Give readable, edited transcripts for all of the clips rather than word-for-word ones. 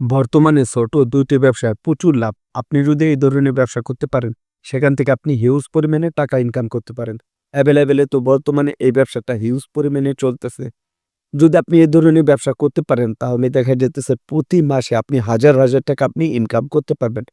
বর্তমানে ছোট ২ টি ব্যবসায় প্রচুর লাভ। আপনি যদি এই ধরনের ব্যবসা করতে পারেন, সেখান থেকে আপনি হিউজ পরিমাণে টাকা ইনকাম করতে পারেন। এভেলেবেলে তো বর্তমানে এই ব্যবসাটা হিউজ পরিমাণে চলতেছে। যদি আপনি এই ধরনের ব্যবসা করতে পারেন, তাহলে দেখা যাইতেছে প্রতি মাসে আপনি হাজার, হাজার টাকা আপনি ইনকাম করতে পারবেন।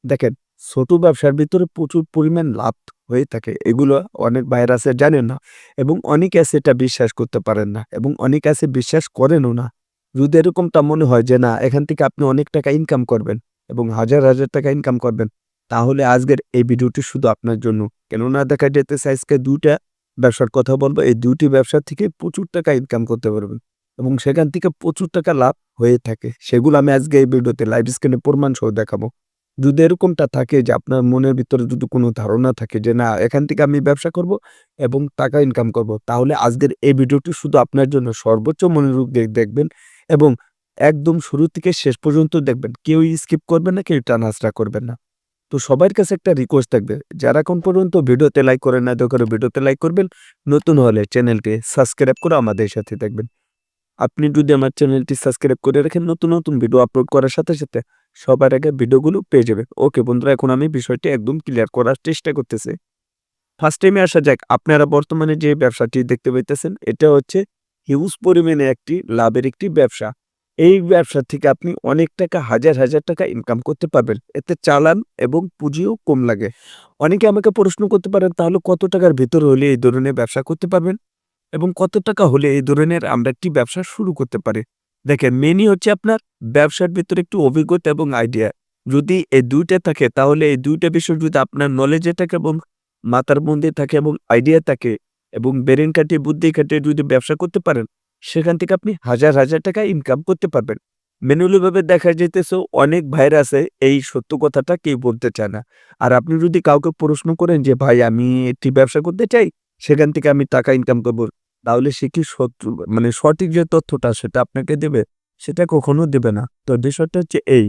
দেখেন, ছোট ব্যবসার ভিতরে প্রচুর পরিমাণ লাভ হয়ে থাকে। এগুলো অনেক ভাইয়েরা আছে জানেন না এবং অনেকে আছে এটা বিশ্বাস করতে পারেন না এবং অনেকে আছে বিশ্বাস করেনও না। যদি এরকমটা মনে হয় যে না এখান থেকে আপনি অনেক টাকা ইনকাম করবেন এবং হাজার, হাজার টাকা ইনকাম করবেন, তাহলে আজকের এই ভিডিওটি শুধু আপনার জন্য। কেননা দেখা যাইতেছে আজকে ২ টা ব্যবসার কথা বলবো। এই ২ টি ব্যবসা থেকে প্রচুর টাকা ইনকাম করতে পারবেন এবং সেখান থেকে প্রচুর টাকা লাভ হয়ে থাকে। সেগুলো আমি আজকে এই ভিডিওতে লাইভ স্ক্রিনে প্রমাণ সহ দেখাবো। যদি এরকমটা থাকে যে আপনার মনের ভিতরে যদি কোনো ধারণা থাকে যে না এখান থেকে আমি ব্যবসা করব এবং টাকা ইনকাম করব, তাহলে আজকের এই ভিডিওটি শুধু আপনার জন্য। সর্বোচ্চ মনোযোগ দিয়ে দেখবেন এবং একদম শুরু থেকে শেষ পর্যন্ত দেখবেন। কেউই স্কিপ করবেন না, কেউ টানাহেঁচড়া করবেন না। তো সবার কাছে একটা রিকোয়েস্ট থাকবে, যারা এখন পর্যন্ত ভিডিওতে লাইক করেন না, দয়া করে ভিডিওতে লাইক করবেন। নতুন হলে চ্যানেলটি সাবস্ক্রাইব করে আমাদের সাথে থাকবেন। আপনি যদি আমার চ্যানেলটি সাবস্ক্রাইব করে রাখেন, নতুন, নতুন ভিডিও আপলোড করার সাথে, সাথে সবার আগে ভিডিওগুলো পেয়ে যাবেন। ওকে বন্ধুরা, এখন আমি বিষয়টি একদম ক্লিয়ার করার চেষ্টা করতেছি। ফার্স্ট টাইমে আসা যাক, আপনারা বর্তমানে যে ব্যবসাটি দেখতে পাইতেছেন, এটা হচ্ছে হিউজ পরিমাণে একটি লাভের একটি ব্যবসা। এই ব্যবসা থেকে আপনি অনেক টাকা, হাজার, হাজার টাকা ইনকাম করতে পারবেন। এতে চালান এবং পুঁজিও কম লাগে। অনেকে আমাকে প্রশ্ন করতে পারেন, তাহলে কত টাকার ভিতর হলে এই ধরনের ব্যবসা করতে পারবেন? এবং কত টাকা হলে এই ধরনের আমরা একটি ব্যবসা শুরু করতে পারি? দেখেন, মেইনই হচ্ছে আপনার ব্যবসার ভিতরে একটু অভিজ্ঞতা এবং আইডিয়া। যদি এই ২ টা থাকে, তাহলে এই ২ টা বিষয় যদি আপনার নলেজে থাকে এবং মাথার মধ্যে থাকে এবং আইডিয়া থাকে এবং ব্রেইন খাটিয়ে, বুদ্ধি খাটিয়ে যদি ব্যবসা করতে পারেন, সেখান থেকে আপনি হাজার, হাজার টাকা ইনকাম করতে পারবেন। ম্যানুয়ালিভাবে দেখা যাইতেছে অনেক ভাইরা আছে এই সত্য কথাটা কেউ বলতে চায় না। আর আপনি যদি কাউকে প্রশ্ন করেন যে, "ভাই আমি একটি ব্যবসা করতে চাই, সেখান থেকে আমি টাকা ইনকাম করব।" তাহলে সে কি মানে সঠিক যে তথ্যটা সেটা আপনাকে দেবে? সেটা কখনো দেবে না। তো বিষয়টা হচ্ছে এই।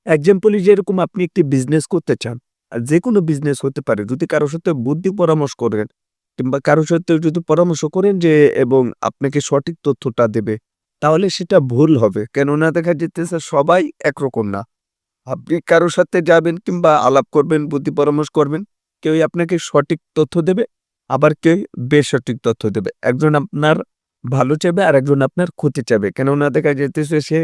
এক্সাম্পলি যেরকম আপনি একটি বিজনেস করতে চান, যেকোনো বিজনেস হতে পারে। যদি কারো সাথে বুদ্ধি পরামর্শ করেন কিংবা কারো সাথে যদি পরামর্শ করেন যে এবং আপনাকে সঠিক তথ্যটা দেবে, তাহলে সেটা ভুল হবে। কেননা দেখা যাইতেছে সবাই একরকম না। আপনি কারো সাথে যাবেন কিংবা আলাপ করবেন, বুদ্ধি পরামর্শ করবেন। কেউই আপনাকে সঠিক তথ্য দেবে, আবার কেউ বেসঠিক তথ্য দেবে। একজন আপনার ভালো চাইবে, আরেকজন আপনার ক্ষতি চাইবে। কেননা দেখা যাইতেছে সে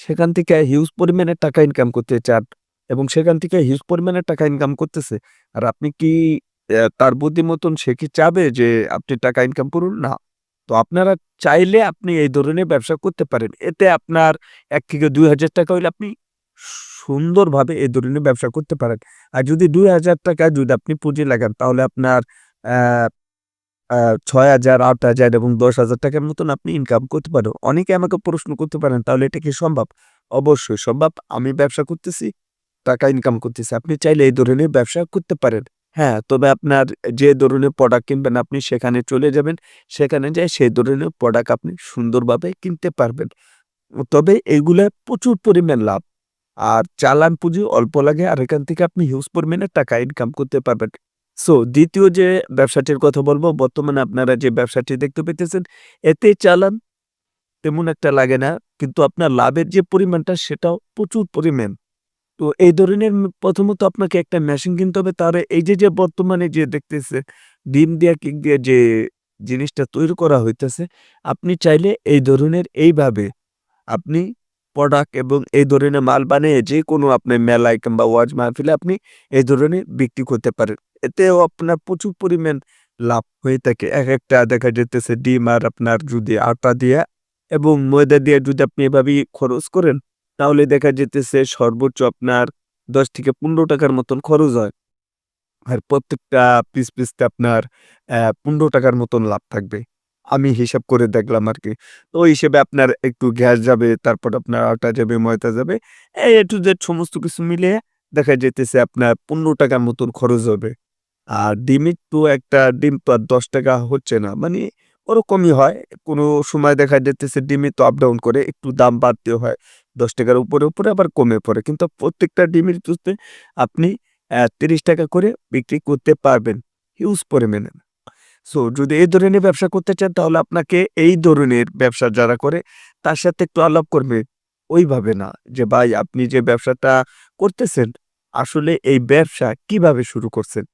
সেখান থেকে হিউজ পরিমাণে টাকা ইনকাম করতে চান এবং সেখান থেকে হিউজ পরিমাণে টাকা ইনকাম করতেছে। আর আপনি কি তার বুদ্ধি মতন সে কি চাবে যে আপনি টাকা ইনকাম করুন? না। তো আপনারা চাইলে আপনি এই ধরনের ব্যবসা করতে পারেন। এতে আপনার ৳১ থেকে ৳২,০০০ হইলে আপনি সুন্দরভাবে এই ধরনের ব্যবসা করতে পারেন। আর যদি ৳২,০০০ যদি আপনি পুঁজি লাগান, তাহলে আপনার অ্যা আ ৬,০০০, ৮,০০০ এবং ৳১০,০০০ মতন আপনি ইনকাম করতে পারেন। অনেকে আমাকে প্রশ্ন করতে পারেন, তাহলে এটা কি সম্ভব? অবশ্যই সম্ভব। আমি ব্যবসা করতেছি, টাকা ইনকাম করতেছি। আপনি চাইলে এই ধরনের ব্যবসা করতে পারেন। হ্যাঁ, তবে আপনার যে ধরনের প্রোডাক্ট কিনবেন আপনি সেখানে চলে যাবেন। সেখানে যেয়ে সেই ধরনের প্রোডাক্ট আপনি সুন্দরভাবে কিনতে পারবেন। তবে এগুলা প্রচুর পরিমাণ লাভ। আর চালান পুঁজি অল্প লাগে আর এখান থেকে আপনি হিউজ পরিমাণে টাকা ইনকাম করতে পারবেন। সো ২য় যে ব্যবসাটির কথা বলব, বর্তমানে আপনারা যে ব্যবসাটি দেখতে পেতেছেন, এতে চালান তেমন একটা লাগে না। কিন্তু আপনার লাভের যে পরিমাণটা সেটাও প্রচুর পরিমাণ। তো এই ধরনের প্রথমত আপনাকে একটা মেশিন কিনতে হবে। তাহলে এই যে বর্তমানে যে দেখতেছে ডিম দিয়া কেক দিয়ে যে জিনিসটা তৈরি করা হইতেছে, আপনি চাইলে এই ধরনের এইভাবে আপনি প্রোডাক্ট এবং এই ধরনের মাল বানিয়ে যেকোনো আপনি মেলায় কিংবা ওয়াজ মাহফিলে আপনি এই ধরনের বিক্রি করতে পারেন। এতেও আপনার প্রচুর পরিমাণ লাভ হয়ে থাকে। একেকটা দেখা যাইতেছে ডিম আর আপনার যদি আটা দিয়া এবং ময়দা দিয়ে যদি আপনি এভাবেই খরচ করেন, তাহলে দেখা যাইতেছে সর্বোচ্চ আপনার ৳১০ থেকে ৳১৫ মতন খরচ হয়। আর প্রত্যেকটা পিসতে আপনার ৳১৫ মতন লাভ থাকবে। আমি হিসাব করে দেখলাম আরকি। তো ওই হিসেবে আপনার একটু গ্যাস যাবে, তারপর আপনার আটা যাবে, ময়দা যাবে। এই A to Z সমস্ত কিছু মিলিয়ে দেখা যাইতেছে আপনার ৳১৫ মতন খরচ হবে। আর ডিমই তো একটা ডিম তো আর ৳১০ হচ্ছে না। মানে ওরকমই হয়। কোনো সময় দেখা যাইতেছে ডিমই তো আপ ডাউন করে, একটু দাম বাড়তেও হয়। ৳১০ র উপরে আবার কমে পড়ে। কিন্তু প্রত্যেকটা ডিমের জুসে আপনি ৳৩০ করে বিক্রি করতে পারবেন। হিউজ পরিমাণে। সো যদি এই ধরনের ব্যবসা করতে চান, তাহলে আপনাকে এই ধরনের ব্যবসা যারা করে তার সাথে একটু আলাপ করবে। ওইভাবে না যে ভাই আপনি যে ব্যবসাটা করতেছেন আসলে এই ব্যবসা কিভাবে শুরু করছেন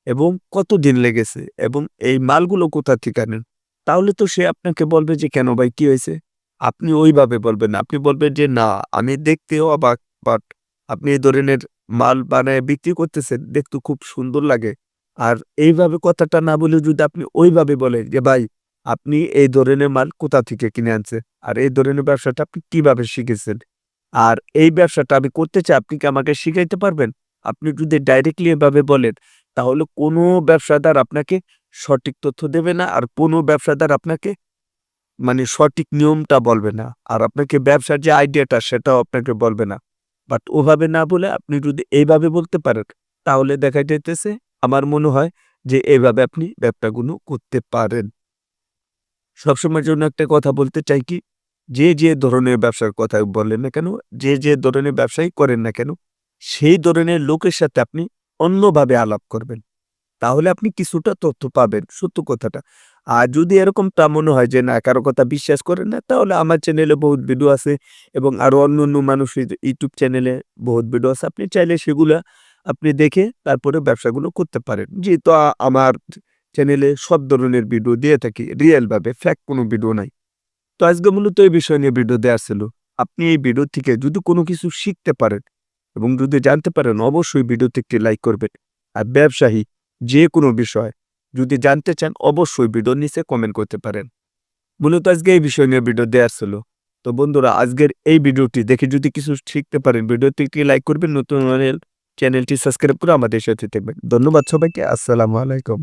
এবং কতদিন লেগেছে এবং এই মালগুলো কোথা থেকে আনেন? তাহলে তো সে আপনাকে বলবে যে, "কেন ভাই কি হয়েছে?" আপনি ওইভাবে বলবেন না। আপনি বলবেন যে, "না, আমি দেখতেও অবাক বাট আপনি এই ধরনের মাল বানায়ে বিক্রি করতেছেন, দেখতে খুব সুন্দর লাগে।" আর এইভাবে কথাটা না বলে যদি আপনি ওইভাবে বলেন যে, "ভাই আপনি এই ধরনের মাল কোথা থেকে কিনে আনছেন? আর এই ধরনের ব্যবসাটা আপনি কিভাবে শিখেছেন? আর এই ব্যবসাটা আমি করতে চাই, আপনি কি আমাকে শিখাইতে পারবেন?" আপনি যদি ডাইরেক্টলি এভাবে বলেন, তাহলে কোনো ব্যবসাদার আপনাকে সঠিক তথ্য দেবে না। আর কোনো ব্যবসাদার আপনাকে মানে সঠিক নিয়মটা বলবে না। আর আপনাকে ব্যবসার যে আইডিয়াটা সেটাও আপনাকে বলবে না। বাট ওভাবে না বলে আপনি যদি এইভাবে বলতে পারেন, তাহলে দেখা যাইতেছে আমার মনে হয় যে এভাবে আপনি ব্যবসাগুলো করতে পারেন। সবসময়ের জন্য একটা কথা বলতে চাই কি, যে ধরনের ব্যবসার কথা বলেন না কেন, যে ধরনের ব্যবসাই করেন না কেন, সেই ধরনের লোকের সাথে আপনি অন্যভাবে আলাপ করবেন। তাহলে আপনি কিছুটা তথ্য পাবেন, সত্য কথাটা। আর যদি এরকমটা মনে হয় যে না কারো কথা বিশ্বাস করেন না, তাহলে আমার চ্যানেলে বহুত ভিডিও আছে এবং আরো অন্যান্য মানুষের ইউটিউব চ্যানেলে বহুত ভিডিও আছে। আপনি চাইলে সেগুলা আপনি দেখে তারপরে ব্যবসাগুলো করতে পারেন। যেহেতু আমার চ্যানেলে সব ধরনের ভিডিও দিয়ে থাকি, রিয়েল ভাবে, ফেক কোনো ভিডিও নাই। তো আজকে মূলত এই বিষয় নিয়ে ভিডিও দেওয়ার ছিল। আপনি এই ভিডিও থেকে যদি কোনো কিছু শিখতে পারেন এবং যদি জানতে পারেন অবশ্যই ভিডিওতে একটি লাইক করবেন। আর ব্যবসায়ী যেকোনো বিষয় যদি জানতে চান অবশ্যই ভিডিওর নিচে কমেন্ট করতে পারেন। মূলত আজকে এই বিষয় নিয়ে ভিডিও দেওয়ার ছিল। তো বন্ধুরা আজকের এই ভিডিওটি দেখে যদি কিছু শিখতে পারেন ভিডিওতে একটি লাইক করবেন, নতুন চ্যানেলটি সাবস্ক্রাইব করে আমাদের সাথে থাকবেন। ধন্যবাদ সবাইকে। আসসালামু আলাইকুম।